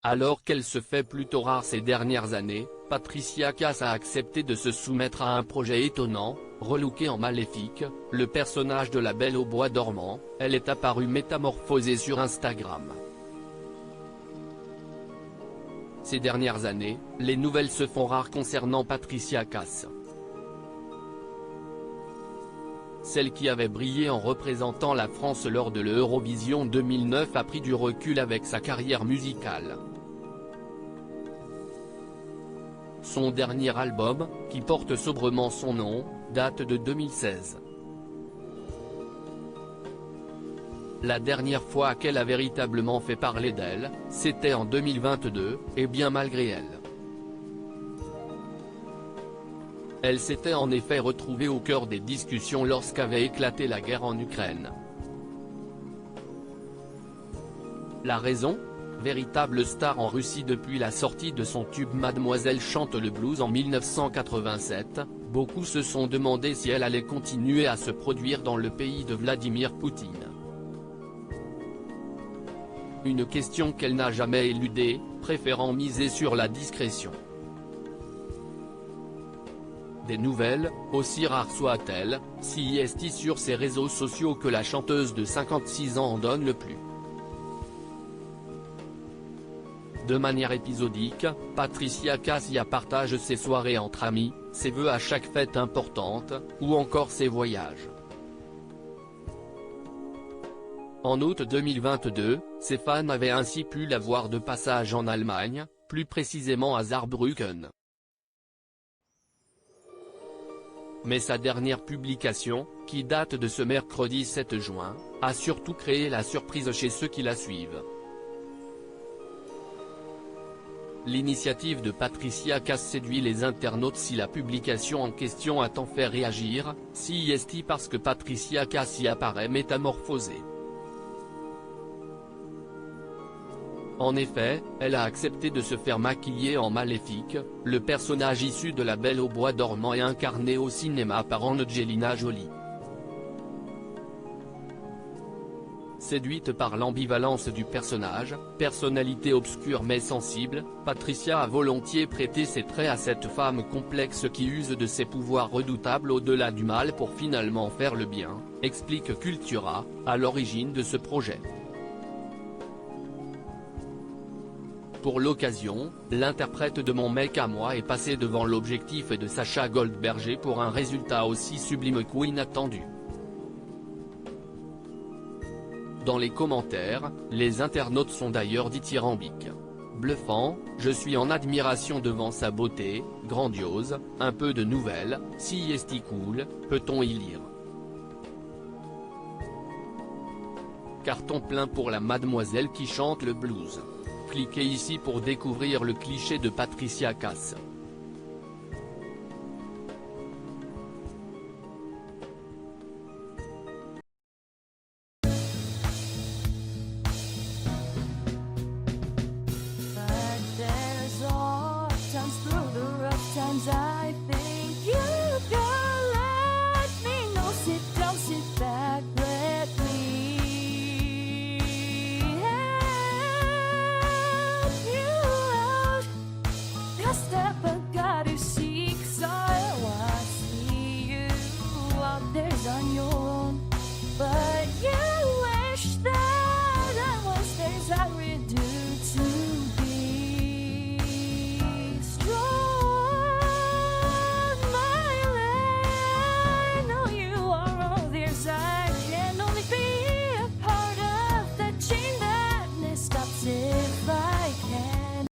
Alors qu'elle se fait plutôt rare ces dernières années, Patricia Cass a accepté de se soumettre à un projet étonnant. Relooké en maléfique, le personnage de la Belle au bois dormant, elle est apparue métamorphosée sur Instagram. Ces dernières années, les nouvelles se font rares concernant Patricia Cass. Celle qui avait brillé en représentant la France lors de l'Eurovision 2009 a pris du recul avec sa carrière musicale. Son dernier album, qui porte sobrement son nom, date de 2016. La dernière fois qu'elle a véritablement fait parler d'elle, c'était en 2022, et bien malgré elle. Elle s'était en effet retrouvée au cœur des discussions lorsqu'avait éclaté la guerre en Ukraine. La raison ? Véritable star en Russie depuis la sortie de son tube Mademoiselle chante le blues en 1987, beaucoup se sont demandé si elle allait continuer à se produire dans le pays de Vladimir Poutine. Une question qu'elle n'a jamais éludée, préférant miser sur la discrétion. Des nouvelles, aussi rares soient-elles, si est sur ses réseaux sociaux que la chanteuse de 56 ans en donne le plus. De manière épisodique, Patricia Cass y partage ses soirées entre amis, ses vœux à chaque fête importante, ou encore ses voyages. En août 2022, ses fans avaient ainsi pu la voir de passage en Allemagne, plus précisément à Saarbrücken. Mais sa dernière publication, qui date de ce mercredi 7 juin, a surtout créé la surprise chez ceux qui la suivent. L'initiative de Patricia Cass séduit les internautes si la publication en question a tant fait réagir, si est parce que Patricia Cass y apparaît métamorphosée. En effet, elle a accepté de se faire maquiller en maléfique, le personnage issu de La Belle au bois dormant et incarné au cinéma par Angelina Jolie. Séduite par l'ambivalence du personnage, personnalité obscure mais sensible, Patricia a volontiers prêté ses traits à cette femme complexe qui use de ses pouvoirs redoutables au-delà du mal pour finalement faire le bien, explique Cultura, à l'origine de ce projet. Pour l'occasion, l'interprète de Mon mec à moi est passé devant l'objectif de Sacha Goldberger pour un résultat aussi sublime qu'inattendu. Dans les commentaires, les internautes sont d'ailleurs dithyrambiques. Bluffant, je suis en admiration devant sa beauté, grandiose, un peu de nouvelles, si est cool, peut-on y lire. Carton plein pour la mademoiselle qui chante le blues. Cliquez ici pour découvrir le cliché de Patricia Cass.